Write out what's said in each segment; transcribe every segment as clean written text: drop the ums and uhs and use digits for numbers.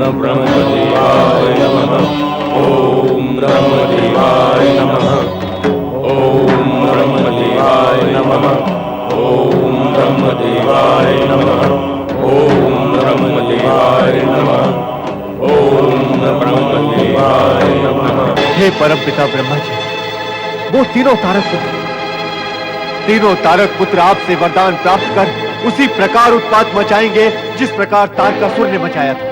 ब्रह्मदेवाय नमः। ओम ब्रह्मदेवाय नमः। ओम ब्रह्मदेवाय नमः। ओम ब्रह्मदेवाय नमः। ओम ब्रह्मदेवाय नमः। ओम ब्रह्मदेवाय नमः। हे परमपिता ब्रह्मा जी, वो तीनों तारक पुत्र आपसे वरदान प्राप्त कर उसी प्रकार उत्पात मचाएंगे जिस प्रकार तारकासुर ने मचाया था।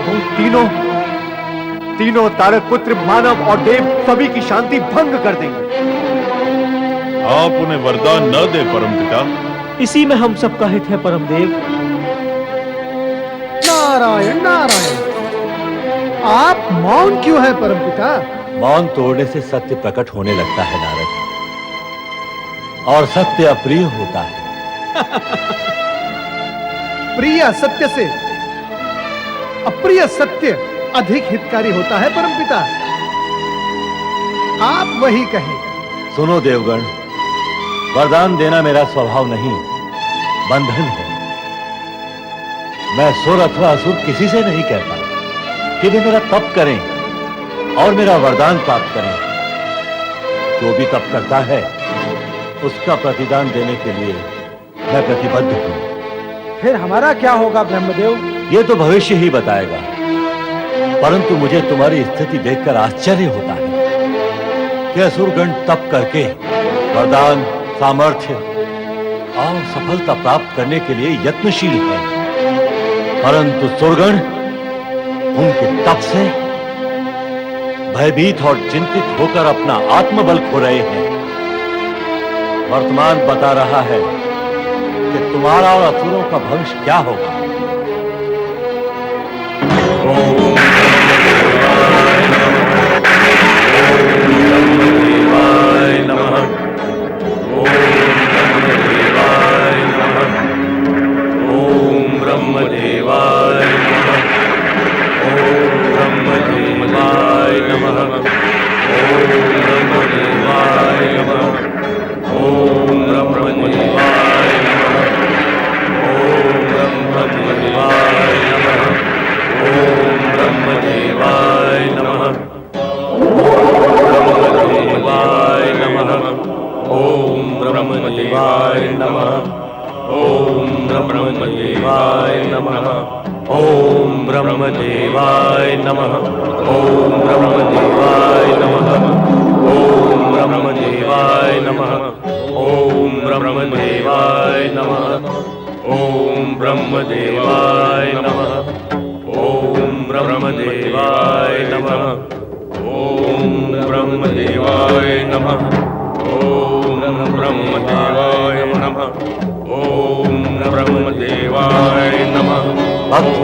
वो तीनों तारक पुत्र मानव और देव सभी की शांति भंग कर देंगे। आप उन्हें वरदान न दे परमपिता। इसी में हम सबका हित है परमदेव। नारायण नारायण, आप मौन क्यों है परमपिता? मौन तोड़ने से सत्य प्रकट होने लगता है नारद, और सत्य अप्रिय होता है। प्रिय सत्य से अप्रिय सत्य अधिक हितकारी होता है परमपिता। आप वही कहें। सुनो देवगण, वरदान देना मेरा स्वभाव नहीं, बंधन है। मैं सुर अथवा असुर किसी से नहीं कहता कि वे मेरा तप करें और मेरा वरदान प्राप्त करें। जो भी तप करता है उसका प्रतिदान देने के लिए मैं प्रतिबद्ध हूं। फिर हमारा क्या होगा ब्रह्मदेव? ये तो भविष्य ही बताएगा, परंतु मुझे तुम्हारी स्थिति देखकर आश्चर्य होता है कि असुरगण तप करके वरदान, सामर्थ्य और सफलता प्राप्त करने के लिए यत्नशील है, परंतु सुरगण उनके तप से भयभीत और चिंतित होकर अपना आत्मबल खो रहे हैं। वर्तमान बता रहा है कि तुम्हारा और असुरों का भविष्य क्या होगा।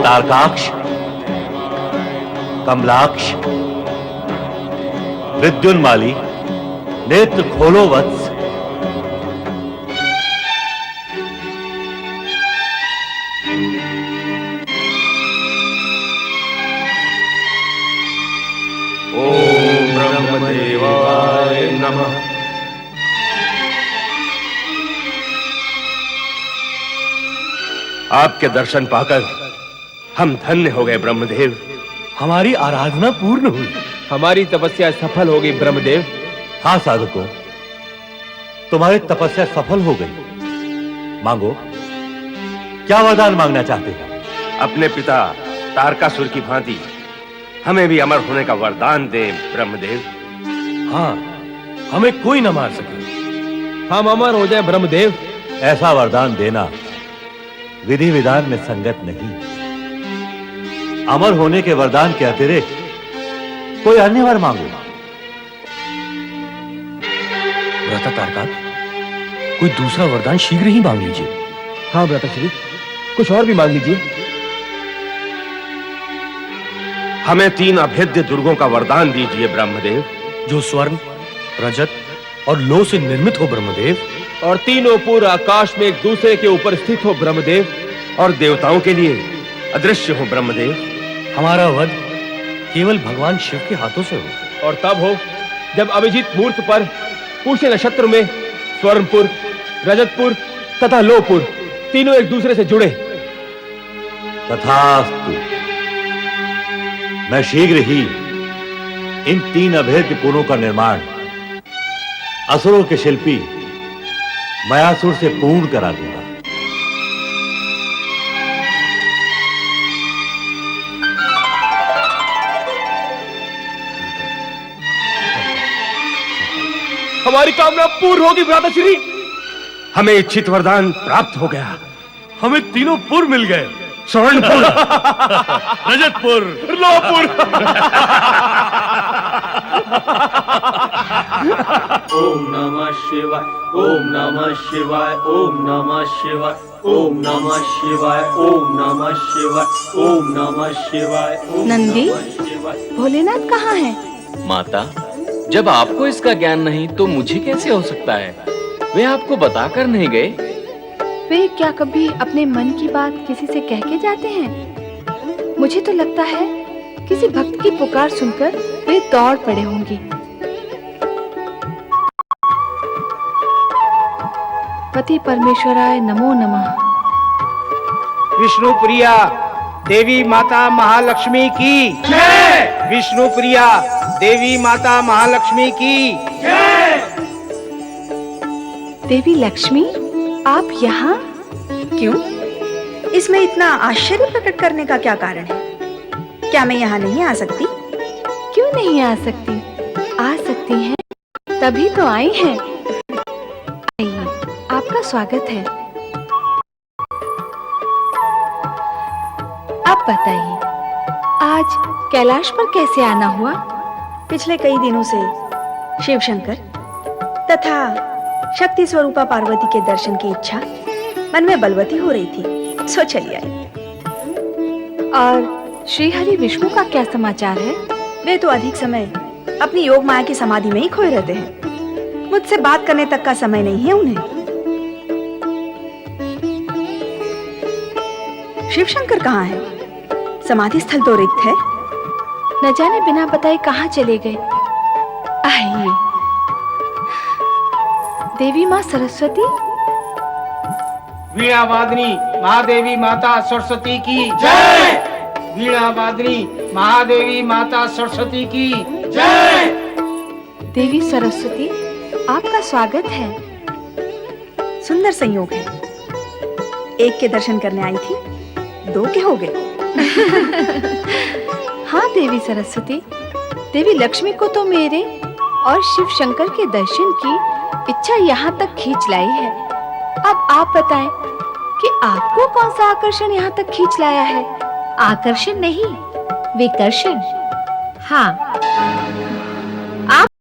तारकाक्ष, कमलाक्ष, विद्युन्माली, नेत्र खोलो वत्स। ओम ब्रह्मदेवाय नमः। आपके दर्शन पाकर हम धन्य हो गए ब्रह्मदेव। हमारी आराधना पूर्ण हुई, हमारी तपस्या सफल हो गई ब्रह्मदेव। हाँ साधकों, तुम्हारी तपस्या सफल हो गई। मांगो, क्या वरदान मांगना चाहते हैं? अपने पिता तारकासुर की भांति हमें भी अमर होने का वरदान दे ब्रह्मदेव। हाँ, हमें कोई न मार सके, हम अमर हो जाए ब्रह्मदेव। ऐसा वरदान देना विधि विधान में संगत नहीं। अमर होने के वरदान के अतिरिक्त कोई अन्य वर मांगो। व्रता तारकाक्ष, कोई दूसरा वरदान शीघ्र ही मांग लीजिए। हाँ व्रताश्री, कुछ और भी मांग लीजिए। हमें 3 अभेद्य दुर्गों का वरदान दीजिए ब्रह्मदेव, जो स्वर्ण, रजत और लो से निर्मित हो ब्रह्मदेव, और तीनों पूरा आकाश में एक दूसरे के ऊपर स्थित हो ब्रह्मदेव, और देवताओं के लिए अदृश्य हो ब्रह्मदेव। हमारा वध केवल भगवान शिव के हाथों से हो, और तब हो जब अभिजीत मुहूर्त पर पुष्य नक्षत्र में स्वर्णपुर, रजतपुर तथा लोहपुर तीनों एक दूसरे से जुड़े। तथास्तु। मैं शीघ्र ही इन 3 अभेद्य पुरों का निर्माण असुरों के शिल्पी मयासुर से पूर्ण करा दूंगा। हमारी कामना पूर्ण होगी भ्राताश्री। हमें इच्छित वरदान प्राप्त हो गया। हमें तीनों पुर मिल गए। स्वर्णपुर, रजतपुर, लोहपुर। ओम नमः शिवाय, ओम नमः शिवाय, ओम नमः शिवाय, ओम नमः शिवाय, ओम नमः शिवाय, ओम नमः शिवाय। नंदी, भोलेनाथ कहाँ है? माता, जब आपको इसका ज्ञान नहीं तो मुझे कैसे हो सकता है? वे आपको बताकर नहीं गए? वे क्या कभी अपने मन की बात किसी से कह के जाते हैं? मुझे तो लगता है किसी भक्त की पुकार सुनकर वे दौड़ पड़े होंगे। पति परमेश्वराय नमो नमः। विष्णु प्रिया देवी माता महालक्ष्मी की जय। विष्णु प्रिया देवी माता महालक्ष्मी की जय। देवी लक्ष्मी, आप यहाँ? क्यों? इसमें इतना आश्चर्य प्रकट करने का क्या कारण है? क्या मैं यहाँ नहीं आ सकती? क्यों नहीं आ सकती? आ सकती हैं, तभी तो आई हैं। आइए, आपका स्वागत है। आप बताइए, आज कैलाश पर कैसे आना हुआ? पिछले कई दिनों से शिव शंकर तथा शक्ति स्वरूपा पार्वती के दर्शन की इच्छा मन में बलवती हो रही थी, सो चली आई। और श्री हरि विष्णु का क्या समाचार है? वे तो अधिक समय अपनी योग माया की समाधि में ही खोए रहते हैं। मुझसे बात करने तक का समय नहीं है उन्हें। शिव शंकर कहाँ है? समाधि स्थल तो रिक्त है। न जाने बिना बताए कहाँ चले गए। आइए, देवी माँ सरस्वती। वीणा वादनी महादेवी माता सरस्वती की जय। वीणा वादनी महादेवी माता सरस्वती की जय। देवी सरस्वती, आपका स्वागत है। सुंदर संयोग है, एक के दर्शन करने आई थी, 2 के हो गए। हाँ देवी सरस्वती, देवी लक्ष्मी को तो मेरे और शिव शंकर के दर्शन की इच्छा यहाँ तक खींच लाई है। अब आप बताएं कि आपको कौन सा आकर्षण यहाँ तक खींच लाया है? आकर्षण नहीं, विकर्षण। हाँ,